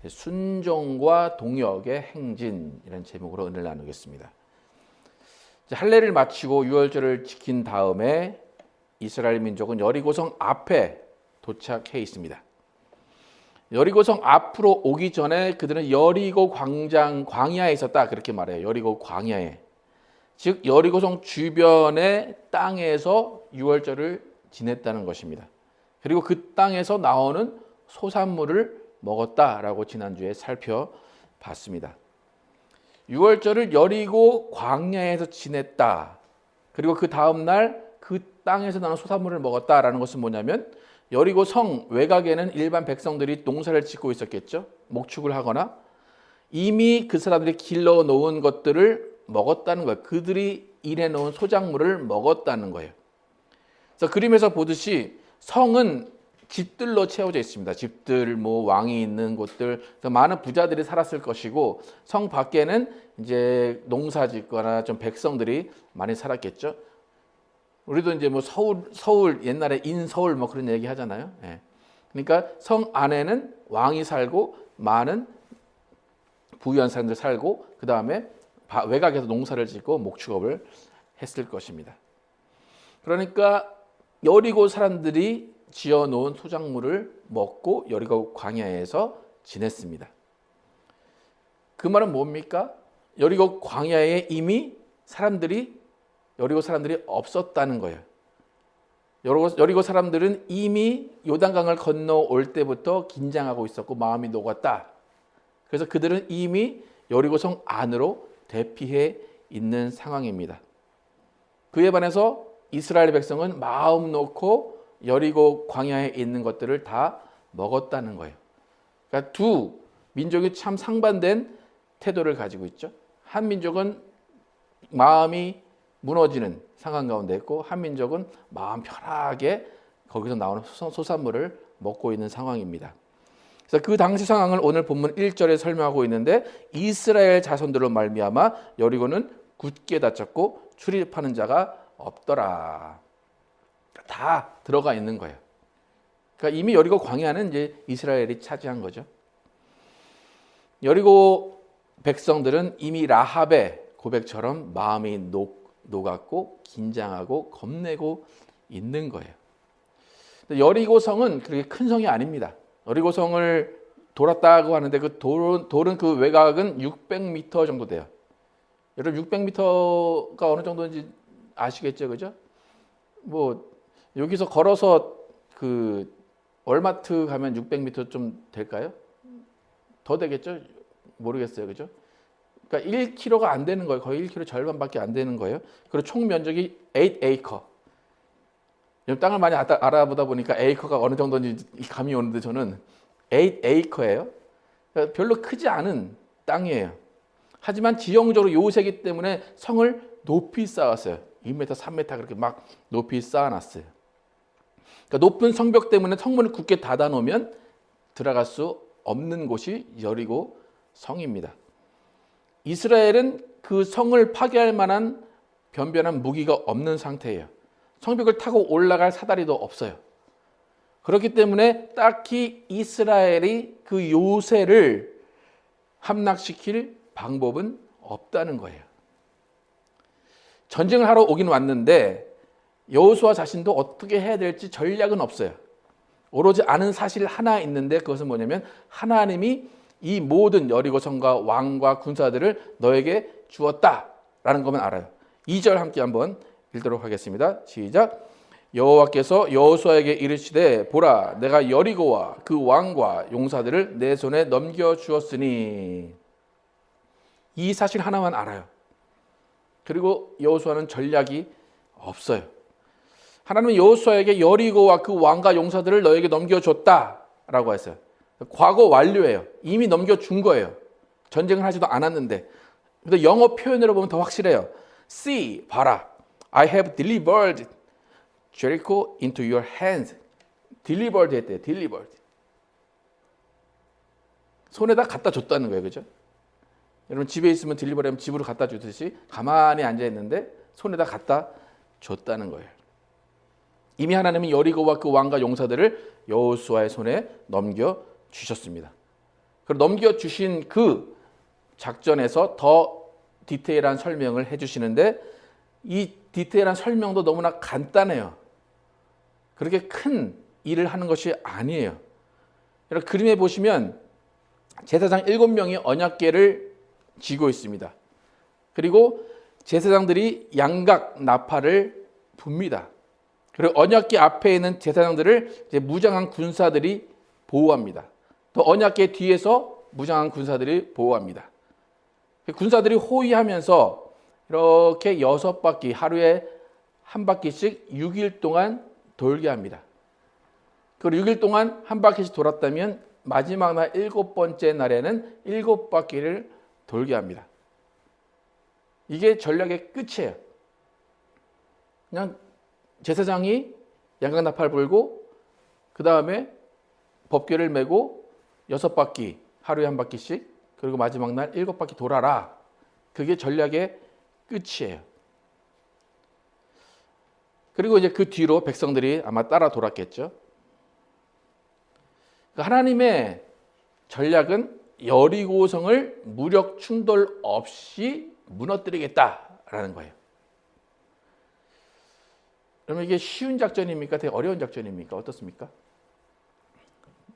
순종과 동역의 행진이라는 제목으로 은혜를 나누겠습니다. 할례를 마치고 유월절을 지킨 다음에 이스라엘 민족은 여리고성 앞에 도착해 있습니다. 여리고성 앞으로 오기 전에 그들은 여리고 광야에 있었다, 그렇게 말해요. 여리고 광야에, 즉 여리고성 주변의 땅에서 유월절을 지냈다는 것입니다. 그리고 그 땅에서 나오는 소산물을 먹었다라고 지난주에 살펴봤습니다. 유월절을 여리고 광야에서 지냈다. 그리고 그 다음 날 그 땅에서 나온 소산물을 먹었다라는 것은 뭐냐면, 여리고 성 외곽에는 일반 백성들이 농사를 짓고 있었겠죠. 목축을 하거나 이미 그 사람들이 길러 놓은 것들을 먹었다는 거예요. 그들이 일해 놓은 소작물을 먹었다는 거예요. 그래서 그림에서 보듯이 성은 집들로 채워져 있습니다. 집들, 왕이 있는 곳들, 많은 부자들이 살았을 것이고, 성 밖에는 이제 농사 짓거나 좀 백성들이 많이 살았겠죠. 우리도 이제 서울 옛날에 인서울 그런 얘기 하잖아요. 예. 그러니까 성 안에는 왕이 살고 많은 부유한 사람들 살고, 그 다음에 외곽에서 농사를 짓고 목축업을 했을 것입니다. 그러니까 여리고 사람들이 지어놓은 소작물을 먹고 여리고 광야에서 지냈습니다. 그 말은 뭡니까? 여리고 광야에 이미 여리고 사람들이 없었다는 거예요. 여리고 사람들은 이미 요단강을 건너올 때부터 긴장하고 있었고 마음이 녹았다. 그래서 그들은 이미 여리고성 안으로 대피해 있는 상황입니다. 그에 반해서 이스라엘 백성은 마음 놓고 여리고 광야에 있는 것들을 다 먹었다는 거예요. 그러니까 두 민족이 참 상반된 태도를 가지고 있죠. 한 민족은 마음이 무너지는 상황 가운데 있고, 한 민족은 마음 편하게 거기서 나오는 소산물을 먹고 있는 상황입니다. 그래서 그 당시 상황을 오늘 본문 1절에 설명하고 있는데, 이스라엘 자손들로 말미암아 여리고는 굳게 닫혔고 출입하는 자가 없더라. 다 들어가 있는 거예요. 그러니까 이미 여리고 광야는 이제 이스라엘이 차지한 거죠. 여리고 백성들은 이미 라합의 고백처럼 마음이 녹았고 긴장하고 겁내고 있는 거예요. 여리고성은 그렇게 큰 성이 아닙니다. 여리고성을 돌았다고 하는데 그 돌은 그 외곽은 600m 정도 돼요. 여러분 600m가 어느 정도인지 아시겠죠, 그죠? 여기서 걸어서 그 월마트 가면 600m 좀 될까요? 더 되겠죠? 모르겠어요, 그죠? 그러니까 1km가 안 되는 거예요. 거의 1km 절반밖에 안 되는 거예요. 그리고 총 면적이 8에이커. 땅을 많이 알아보다 보니까 에이커가 어느 정도인지 감이 오는데, 저는 8에이커예요. 그러니까 별로 크지 않은 땅이에요. 하지만 지형적으로 요새이기 때문에 성을 높이 쌓았어요. 2m, 3m 그렇게 막 높이 쌓아놨어요. 그러니까 높은 성벽 때문에 성문을 굳게 닫아놓으면 들어갈 수 없는 곳이 여리고 성입니다. 이스라엘은 그 성을 파괴할 만한 변변한 무기가 없는 상태예요. 성벽을 타고 올라갈 사다리도 없어요. 그렇기 때문에 딱히 이스라엘이 그 요새를 함락시킬 방법은 없다는 거예요. 전쟁을 하러 오긴 왔는데 여호수아 자신도 어떻게 해야 될지 전략은 없어요. 오로지 아는 사실 하나 있는데, 그것은 뭐냐면 하나님이 이 모든 여리고성과 왕과 군사들을 너에게 주었다라는 것만 알아요. 2절 함께 한번 읽도록 하겠습니다. 시작. 여호와께서 여호수아에게 이르시되 보라, 내가 여리고와 그 왕과 용사들을 내 손에 넘겨주었으니. 이 사실 하나만 알아요. 그리고 여호수아는 전략이 없어요. 하나님은 여호수아에게 여리고와 그 왕과 용사들을 너에게 넘겨줬다라고 했어요. 과거 완료예요. 이미 넘겨준 거예요. 전쟁을 하지도 않았는데. 근데 영어 표현으로 보면 더 확실해요. See, 봐라. I have delivered Jericho into your hands. delivered 했대요. delivered. 손에다 갖다 줬다는 거예요. 그죠? 여러분 집에 있으면 딜리버리 하면 집으로 갖다 주듯이 가만히 앉아 있는데 손에다 갖다 줬다는 거예요. 이미 하나님은 여리고와 그 왕과 용사들을 여호수아의 손에 넘겨 주셨습니다. 그리고 넘겨주신 그 작전에서 더 디테일한 설명을 해주시는데 이 디테일한 설명도 너무나 간단해요. 그렇게 큰 일을 하는 것이 아니에요. 여러분 그림에 보시면 제사장 7명이 언약궤를 쥐고 있습니다. 그리고 제사장들이 양각 나팔을 붑니다. 그리고 언약궤 앞에 있는 제사장들을 이제 무장한 군사들이 보호합니다. 또 언약궤 뒤에서 무장한 군사들이 보호합니다. 군사들이 호위하면서 이렇게 6바퀴, 하루에 한 바퀴씩 6일 동안 돌게 합니다. 그리고 6일 동안 한 바퀴씩 돌았다면 마지막 날 7번째 날에는 7바퀴를 돌게 합니다. 이게 전략의 끝이에요. 그냥 제사장이 양각나팔 불고 그 다음에 법궤를 메고 6바퀴, 하루에 한 바퀴씩, 그리고 마지막 날 7바퀴 돌아라. 그게 전략의 끝이에요. 그리고 이제 그 뒤로 백성들이 아마 따라 돌았겠죠. 하나님의 전략은 여리고성을 무력 충돌 없이 무너뜨리겠다라는 거예요. 그러면 이게 쉬운 작전입니까? 되게 어려운 작전입니까? 어떻습니까?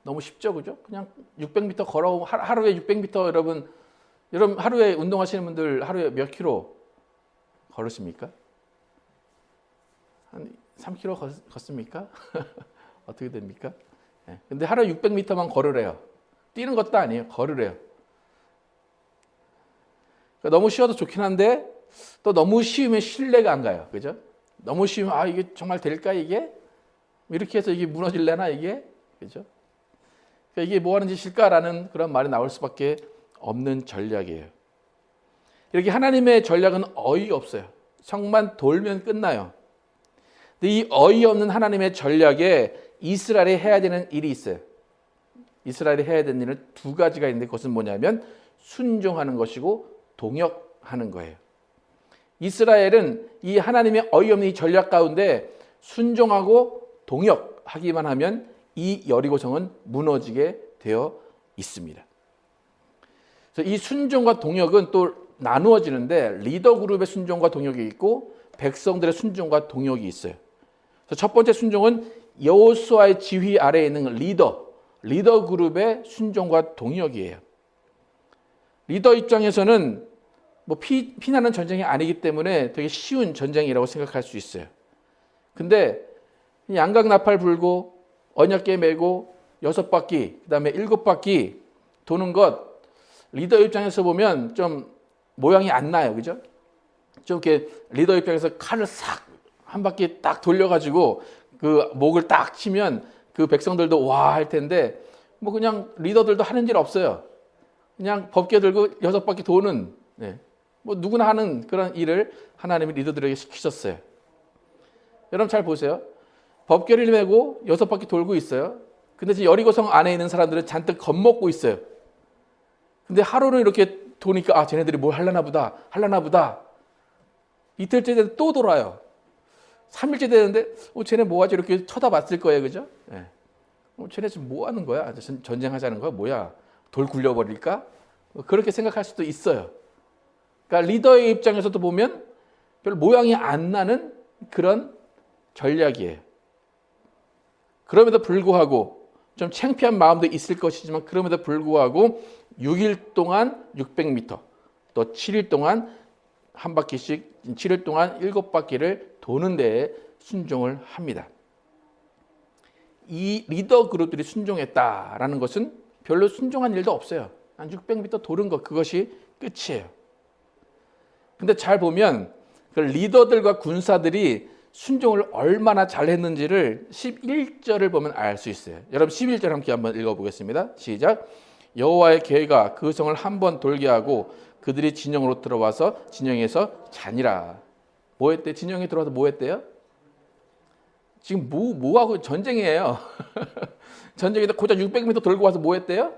너무 쉽죠, 그죠? 그냥 600m 걸어오고 하루에 600m 여러분 하루에 운동하시는 분들 하루에 몇 킬로 걸으십니까? 한 3km 걷습니까? 어떻게 됩니까? 네. 근데 하루에 600m만 걸으래요. 뛰는 것도 아니에요. 걸으래요. 그러니까 너무 쉬워도 좋긴 한데 또 너무 쉬우면 신뢰가 안 가요. 그죠? 너무 쉬우면 이게 정말 될까 이게? 이렇게 해서 이게 무너질래나 이게? 그죠? 그러니까 이게 뭐 하는 짓일까라는 그런 말이 나올 수밖에 없는 전략이에요. 이렇게 하나님의 전략은 어이없어요. 성만 돌면 끝나요. 근데 이 어이없는 하나님의 전략에 이스라엘이 해야 되는 일이 있어요. 이스라엘이 해야 되는 일은 두 가지가 있는데 그것은 뭐냐면 순종하는 것이고 동역하는 거예요. 이스라엘은 이 하나님의 어이없는 이 전략 가운데 순종하고 동역하기만 하면 이 여리고성은 무너지게 되어 있습니다. 그래서 이 순종과 동역은 또 나누어지는데 리더 그룹의 순종과 동역이 있고 백성들의 순종과 동역이 있어요. 그래서 첫 번째 순종은 여호수아의 지휘 아래에 있는 리더 그룹의 순종과 동역이에요. 리더 입장에서는 뭐 피나는 전쟁이 아니기 때문에 되게 쉬운 전쟁이라고 생각할 수 있어요. 근데 양각 나팔 불고 언약궤 메고 6바퀴, 그다음에 7바퀴 도는 것 리더 입장에서 보면 좀 모양이 안 나요. 그죠? 좀 이렇게 리더 입장에서 칼을 싹 한 바퀴 딱 돌려가지고 그 목을 딱 치면 그 백성들도 와 할 텐데 뭐 그냥 리더들도 하는 일 없어요. 그냥 법궤 들고 6바퀴 도는 뭐 누구나 하는 그런 일을 하나님이 리더들에게 시키셨어요. 여러분 잘 보세요. 법궤를 메고 6바퀴 돌고 있어요. 근데 지금 여리고성 안에 있는 사람들은 잔뜩 겁먹고 있어요. 근데 하루는 이렇게 도니까 쟤네들이 뭘 하려나 보다. 이틀째 되는데 또 돌아요. 3일째 되는데 쟤네 뭐하지 이렇게 쳐다봤을 거예요. 그죠? 쟤네 지금 뭐 하는 거야? 전쟁하자는 거야? 뭐야? 돌 굴려버릴까? 그렇게 생각할 수도 있어요. 그러니까 리더의 입장에서도 보면 별 모양이 안 나는 그런 전략이에요. 그럼에도 불구하고 좀 창피한 마음도 있을 것이지만 그럼에도 불구하고 6일 동안 600m 또 7일 동안 한 바퀴씩 7일 동안 7바퀴를 도는 데에 순종을 합니다. 이 리더 그룹들이 순종했다라는 것은 별로 순종한 일도 없어요. 한 600m 도는 것 그것이 끝이에요. 근데 잘 보면 그 리더들과 군사들이 순종을 얼마나 잘했는지를 11절을 보면 알 수 있어요. 여러분 11절 함께 한번 읽어보겠습니다. 시작. 여호와의 계가 그 성을 한번 돌게 하고 그들이 진영으로 들어와서 진영에서 자니라. 뭐 했대? 진영에 들어와서 뭐 했대요? 지금 뭐하고 전쟁이에요. 전쟁에다 고작 600m 돌고 와서 뭐 했대요?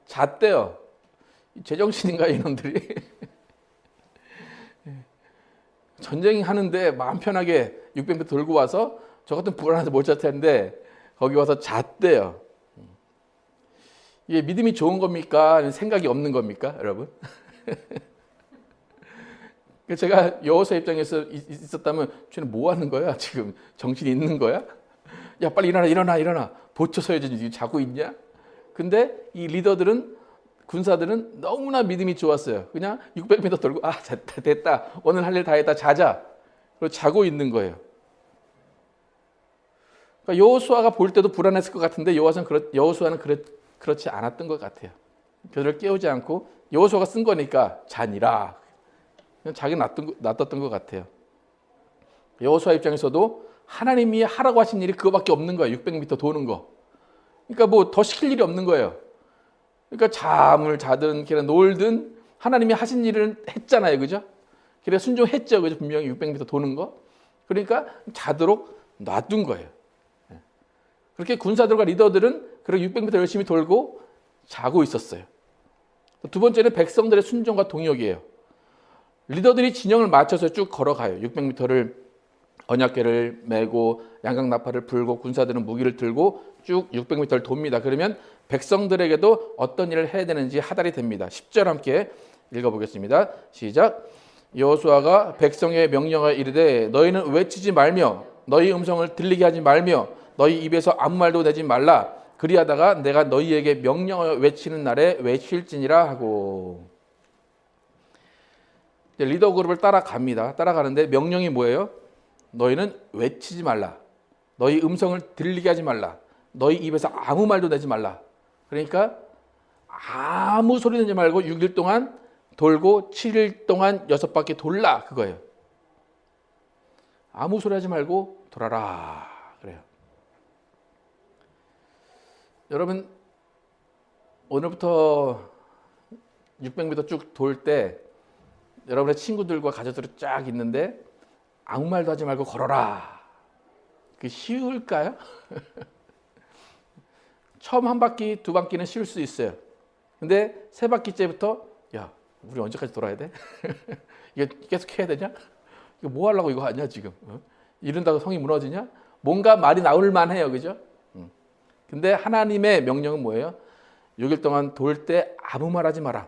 잤대요. 제정신인가 이놈들이? 전쟁 하는데 마음 편하게 600m 돌고 와서 저 같은 불안해서 못 잤을 텐데 거기 와서 잤대요. 이게 믿음이 좋은 겁니까? 아니면 생각이 없는 겁니까, 여러분? 제가 여호수아 입장에서 있었다면 쟤는 뭐 하는 거야? 지금 정신이 있는 거야? 야, 빨리 일어나. 보초 서야지. 자고 있냐? 근데 이 리더들은, 군사들은 너무나 믿음이 좋았어요. 그냥 600m 돌고 됐다. 오늘 할 일 다 했다. 자자. 그리고 자고 있는 거예요. 그러니까 여호수아가 볼 때도 불안했을 것 같은데 여호수아는 그렇지 않았던 것 같아요. 그들을 깨우지 않고 여호수아가 쓴 거니까 자니라. 그냥 자기 놔뒀던 것 같아요. 여호수아 입장에서도 하나님이 하라고 하신 일이 그거밖에 없는 거예요. 600m 도는 거. 그러니까 뭐 더 시킬 일이 없는 거예요. 그러니까 잠을 자든 그냥 놀든 하나님이 하신 일을 했잖아요. 그죠? 그래서 순종했죠. 그죠? 분명히 600m 도는 거. 그러니까 자도록 놔둔 거예요. 그렇게 군사들과 리더들은 그렇게 600m 열심히 돌고 자고 있었어요. 두 번째는 백성들의 순종과 동역이에요. 리더들이 진영을 맞춰서 쭉 걸어가요. 600m를 언약궤를 메고 양강나팔을 불고 군사들은 무기를 들고 쭉 600m를 돕니다. 그러면 백성들에게도 어떤 일을 해야 되는지 하달이 됩니다. 10절 함께 읽어보겠습니다. 시작. 여호수아가 백성에 명령하여 이르되 너희는 외치지 말며 너희 음성을 들리게 하지 말며 너희 입에서 아무 말도 내지 말라. 그리하다가 내가 너희에게 명령하여 외치는 날에 외칠지니라 하고. 리더 그룹을 따라갑니다. 따라가는데 명령이 뭐예요? 너희는 외치지 말라. 너희 음성을 들리게 하지 말라. 너희 입에서 아무 말도 내지 말라. 그러니까 아무 소리 내지 말고 6일 동안 돌고 7일 동안 6바퀴 돌라 그거예요. 아무 소리 하지 말고 돌아라 그래요. 여러분 오늘부터 600m 쭉 돌 때 여러분의 친구들과 가족들이 쫙 있는데 아무 말도 하지 말고 걸어라. 그게 쉬울까요? 처음 한 바퀴, 두 바퀴는 쉬울 수 있어요. 근데 세 바퀴째부터 야, 우리 언제까지 돌아야 돼? 이게 계속 해야 되냐? 이거 뭐 하려고 이거 하냐 지금? 이런다고 성이 무너지냐? 뭔가 말이 나올 만해요, 그죠? 근데 하나님의 명령은 뭐예요? 6일 동안 돌 때 아무 말 하지 마라.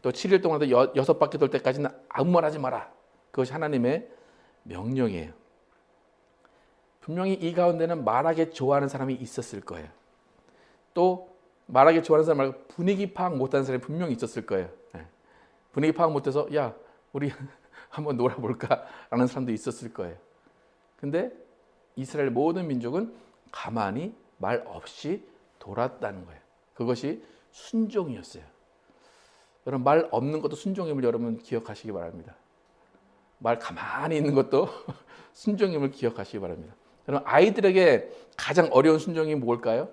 또 7일 동안도 6바퀴 돌 때까지는 아무 말 하지 마라. 그것이 하나님의 명령이에요. 분명히 이 가운데는 말하기 좋아하는 사람이 있었을 거예요. 또 말하기 좋아하는 사람 말고 분위기 파악 못하는 사람이 분명히 있었을 거예요. 분위기 파악 못해서 야 우리 한번 놀아볼까 라는 사람도 있었을 거예요. 근데 이스라엘 모든 민족은 가만히 말 없이 돌았다는 거예요. 그것이 순종이었어요. 여러분 말 없는 것도 순종임을 여러분 기억하시기 바랍니다. 말 가만히 있는 것도 순종임을 기억하시기 바랍니다. 여러분 아이들에게 가장 어려운 순종이 뭘까요?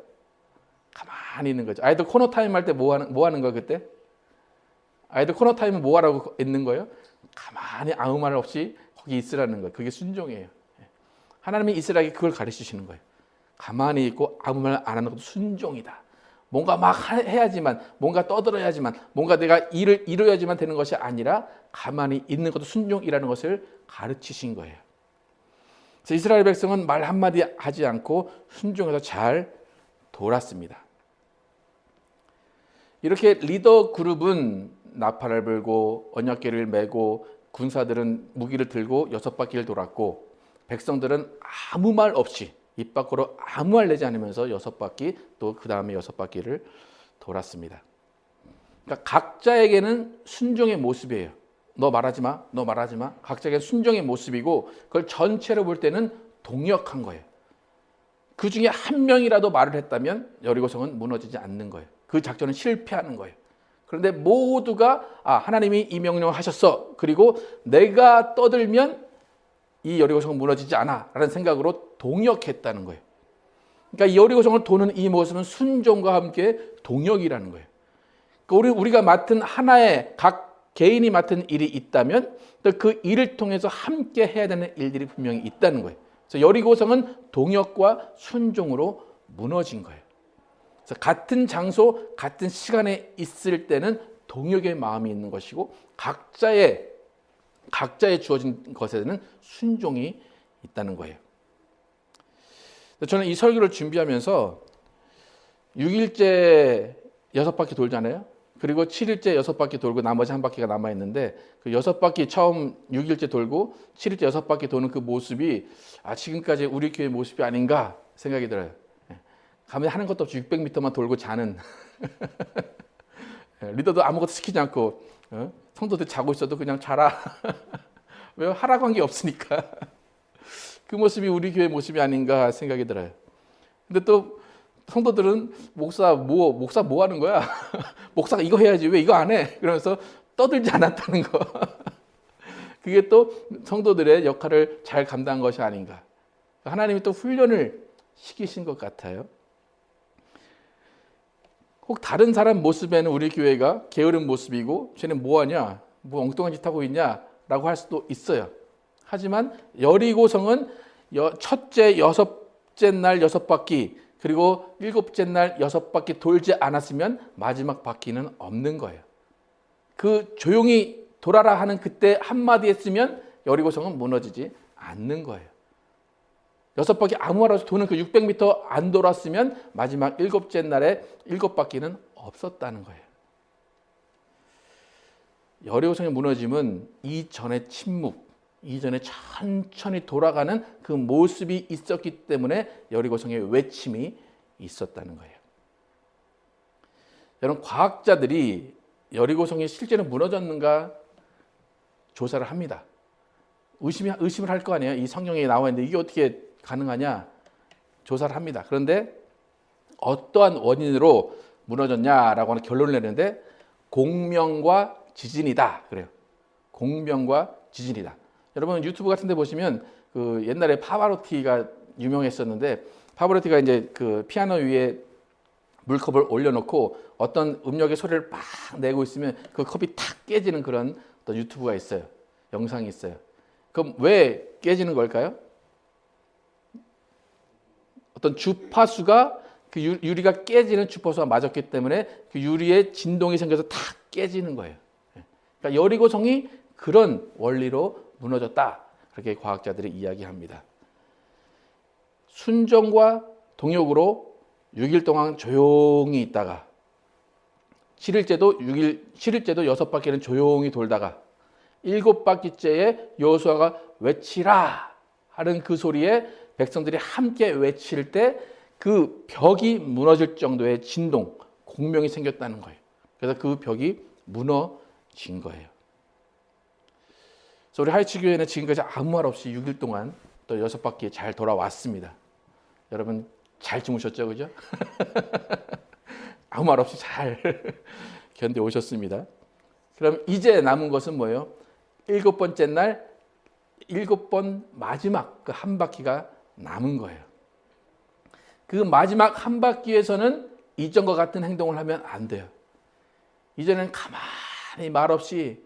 가만히 있는 거죠. 아이들 코너 타임 할 때 뭐 하는 거야 그때? 아이들 코너 타임은 뭐 하라고 있는 거예요? 가만히 아무 말 없이 거기 있으라는 거예요. 그게 순종이에요. 하나님이 이스라엘에게 그걸 가르치시는 거예요. 가만히 있고 아무 말 안 하는 것도 순종이다. 뭔가 막 해야지만, 뭔가 떠들어야지만, 뭔가 내가 일을 이뤄야지만 되는 것이 아니라 가만히 있는 것도 순종이라는 것을 가르치신 거예요. 그래서 이스라엘 백성은 말 한마디 하지 않고 순종해서 잘 돌았습니다. 이렇게 리더 그룹은 나팔을 불고 언약궤를 메고 군사들은 무기를 들고 6바퀴를 돌았고 백성들은 아무 말 없이 입 밖으로 아무 말 내지 않으면서 6바퀴 또 그 다음에 6바퀴를 돌았습니다. 그러니까 각자에게는 순종의 모습이에요. 너 말하지 마, 너 말하지 마. 각자에게 순종의 모습이고 그걸 전체로 볼 때는 동역한 거예요. 그 중에 한 명이라도 말을 했다면 여리고성은 무너지지 않는 거예요. 그 작전은 실패하는 거예요. 그런데 모두가 하나님이 이 명령을 하셨어. 그리고 내가 떠들면 이 여리고성은 무너지지 않아 라는 생각으로 동역했다는 거예요. 그러니까 이 여리고성을 도는 이 모습은 순종과 함께 동역이라는 거예요. 그러니까 우리가 맡은 하나의 각 개인이 맡은 일이 있다면 또 그 일을 통해서 함께 해야 되는 일들이 분명히 있다는 거예요. 그래서 여리고성은 동역과 순종으로 무너진 거예요. 그래서 같은 장소, 같은 시간에 있을 때는 동역의 마음이 있는 것이고 각자의 주어진 것에는 순종이 있다는 거예요. 저는 이 설교를 준비하면서 6일째 6바퀴 돌잖아요. 그리고 7일째 6바퀴 돌고 나머지 한 바퀴가 남아 있는데 그 6바퀴 처음 6일째 돌고 7일째 6바퀴 도는 그 모습이 지금까지 우리 교회 모습이 아닌가 생각이 들어요. 가면 하는 것도 없이 600m만 돌고 자는 리더도 아무것도 시키지 않고 성도들 자고 있어도 그냥 자라. 왜 하라고 한 게 없으니까. 그 모습이 우리 교회 모습이 아닌가 생각이 들어요. 근데 또 성도들은 목사 뭐 하는 거야? 목사가 이거 해야지 왜 이거 안 해? 그러면서 떠들지 않았다는 거. 그게 또 성도들의 역할을 잘 감당한 것이 아닌가. 하나님이 또 훈련을 시키신 것 같아요. 혹 다른 사람 모습에는 우리 교회가 게으른 모습이고 쟤는 뭐하냐? 뭐 엉뚱한 짓 하고 있냐? 라고 할 수도 있어요. 하지만 여리고성은 첫째 6째 날 6바퀴 그리고 7째 날 6바퀴 돌지 않았으면 마지막 바퀴는 없는 거예요. 그 조용히 돌아라 하는 그때 한마디 했으면 여리고성은 무너지지 않는 거예요. 6바퀴 아무 말 없이 도는 그 600m 안 돌았으면 마지막 7째 날에 7바퀴는 없었다는 거예요. 여리고성의 무너짐은 이전의 침묵, 이전에 천천히 돌아가는 그 모습이 있었기 때문에 여리고성의 외침이 있었다는 거예요. 여러분, 과학자들이 여리고성이 실제로 무너졌는가 조사를 합니다. 의심을 할 거 아니에요. 이 성경에 나와 있는데 이게 어떻게 가능하냐 조사를 합니다. 그런데 어떠한 원인으로 무너졌냐라고 하는 결론을 내는데 공명과 지진이다 그래요. 공명과 지진이다. 여러분 유튜브 같은 데 보시면 그 옛날에 파바로티가 유명했었는데 파바로티가 이제 그 피아노 위에 물컵을 올려놓고 어떤 음역의 소리를 막 내고 있으면 그 컵이 탁 깨지는 그런 어떤 유튜브가 있어요. 영상이 있어요. 그럼 왜 깨지는 걸까요? 어떤 주파수가 그 유리가 깨지는 주파수가 맞았기 때문에 그 유리에 진동이 생겨서 탁 깨지는 거예요. 그러니까 여리고성이 그런 원리로 무너졌다. 그렇게 과학자들이 이야기합니다. 순종과 동역으로 6일 동안 조용히 있다가 7일째도 6바퀴는 조용히 돌다가 7바퀴째에 여호수아가 외치라 하는 그 소리에 백성들이 함께 외칠 때 그 벽이 무너질 정도의 진동, 공명이 생겼다는 거예요. 그래서 그 벽이 무너진 거예요. 그래서 우리 하이츠 교회는 지금까지 아무 말 없이 6일 동안 또 6바퀴 잘 돌아왔습니다. 여러분 잘 주무셨죠, 그죠? 아무 말 없이 잘 견뎌오셨습니다. 그럼 이제 남은 것은 뭐예요? 7번째 날 7번 마지막 그 한 바퀴가 남은 거예요. 그 마지막 한 바퀴에서는 이전과 같은 행동을 하면 안 돼요. 이전에는 가만히 말 없이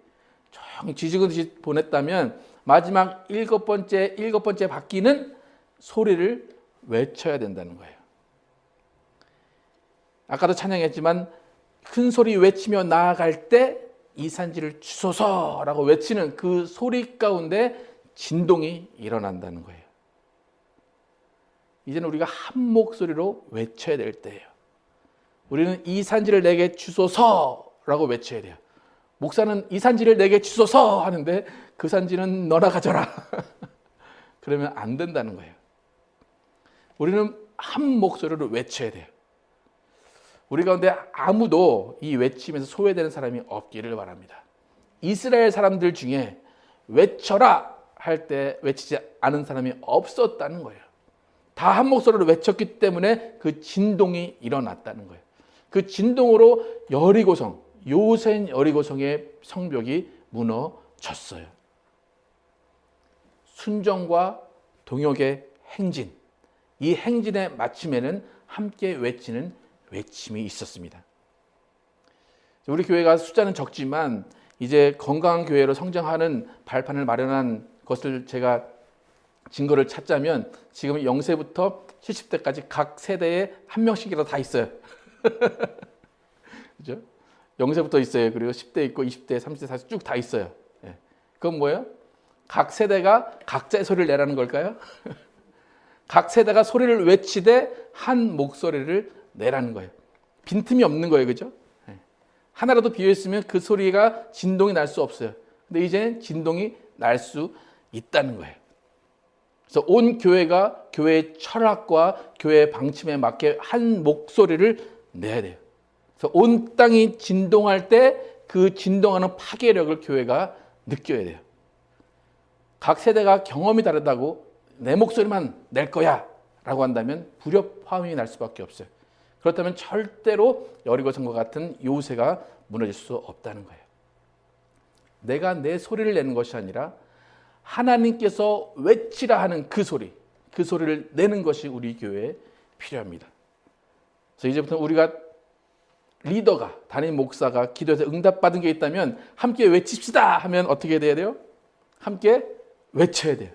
조용히 쥐죽듯이 보냈다면 마지막 7번째 바퀴는 소리를 외쳐야 된다는 거예요. 아까도 찬양했지만 큰 소리 외치며 나아갈 때 이 산지를 주소서라고 외치는 그 소리 가운데 진동이 일어난다는 거예요. 이제는 우리가 한 목소리로 외쳐야 될 때예요. 우리는 이 산지를 내게 주소서라고 외쳐야 돼요. 목사는 이 산지를 내게 주소서 하는데 그 산지는 너나 가져라. 그러면 안 된다는 거예요. 우리는 한 목소리로 외쳐야 돼요. 우리 가운데 아무도 이 외침에서 소외되는 사람이 없기를 바랍니다. 이스라엘 사람들 중에 외쳐라 할 때 외치지 않은 사람이 없었다는 거예요. 다 한 목소리로 외쳤기 때문에 그 진동이 일어났다는 거예요. 그 진동으로 여리고성, 요샌 여리고성의 성벽이 무너졌어요. 순종과 동역의 행진, 이 행진의 마침에는 함께 외치는 외침이 있었습니다. 우리 교회가 숫자는 적지만 이제 건강한 교회로 성장하는 발판을 마련한 것을 제가 증거를 찾자면 지금 0세부터 70대까지 각 세대에 한 명씩이라도 다 있어요. 그죠? 0세부터 있어요. 그리고 10대 있고 20대, 30대, 40대 쭉 다 있어요. 그건 뭐예요? 각 세대가 각자의 소리를 내라는 걸까요? 각 세대가 소리를 외치되 한 목소리를 내라는 거예요. 빈틈이 없는 거예요. 그죠? 하나라도 비어있으면 그 소리가 진동이 날 수 없어요. 근데 이제는 진동이 날 수 있다는 거예요. 그래서 온 교회가 교회의 철학과 교회의 방침에 맞게 한 목소리를 내야 돼요. 그래서 온 땅이 진동할 때 그 진동하는 파괴력을 교회가 느껴야 돼요. 각 세대가 경험이 다르다고 내 목소리만 낼 거야 라고 한다면 불협화음이 날 수밖에 없어요. 그렇다면 절대로 여리고성과 같은 요새가 무너질 수 없다는 거예요. 내가 내 소리를 내는 것이 아니라 하나님께서 외치라 하는 그 소리를 내는 것이 우리 교회에 필요합니다. 그래서 이제부터 우리가 리더가, 담임 목사가 기도해서 응답받은 게 있다면 함께 외칩시다 하면 어떻게 돼야 돼요? 함께 외쳐야 돼요.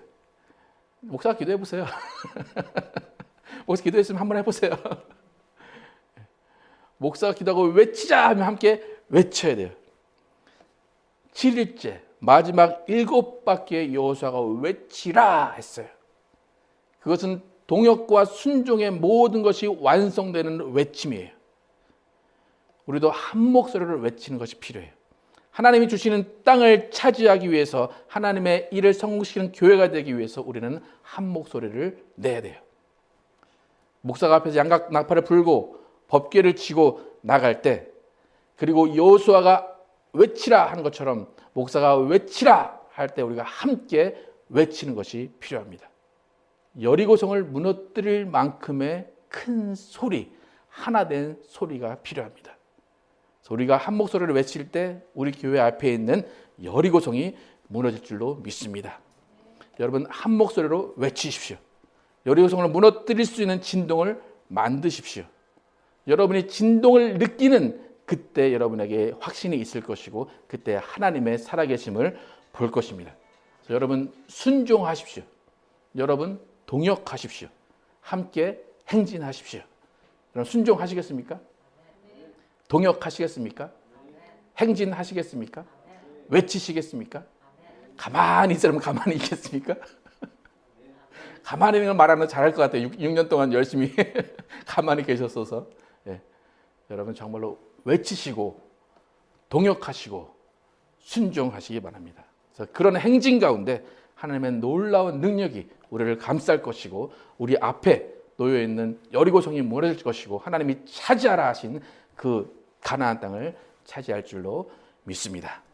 목사가 기도해 보세요. 목사 기도했으면 한번 해보세요. 목사가 기도하고 외치자 하면 함께 외쳐야 돼요. 7일째 마지막 7바퀴의 여호수아가 외치라 했어요. 그것은 동역과 순종의 모든 것이 완성되는 외침이에요. 우리도 한 목소리를 외치는 것이 필요해요. 하나님이 주시는 땅을 차지하기 위해서 하나님의 일을 성공시키는 교회가 되기 위해서 우리는 한 목소리를 내야 돼요. 목사가 앞에서 양각 나팔을 불고 법궤를 치고 나갈 때, 그리고 여호수아가 외치라 하는 것처럼 목사가 외치라 할 때 우리가 함께 외치는 것이 필요합니다. 여리고성을 무너뜨릴 만큼의 큰 소리, 하나 된 소리가 필요합니다. 그래서 우리가 한 목소리를 외칠 때 우리 교회 앞에 있는 여리고성이 무너질 줄로 믿습니다. 여러분 한 목소리로 외치십시오. 여리고성을 무너뜨릴 수 있는 진동을 만드십시오. 여러분이 진동을 느끼는 그때 여러분에게 확신이 있을 것이고 그때 하나님의 살아계심을 볼 것입니다. 그래서 여러분 순종하십시오. 여러분 동역하십시오. 함께 행진하십시오. 여러분 순종하시겠습니까? 동역하시겠습니까? 행진하시겠습니까? 외치시겠습니까? 가만히 있으면 가만히 있겠습니까? 가만히 말하는 잘할 것 같아요. 6년 동안 열심히 가만히 계셨어서. 예. 여러분 정말로 외치시고 동역하시고 순종하시기 바랍니다. 그래서 그런 행진 가운데 하나님의 놀라운 능력이 우리를 감쌀 것이고 우리 앞에 놓여 있는 여리고성이 무너질 것이고 하나님이 차지하라 하신 그 가나안 땅을 차지할 줄로 믿습니다.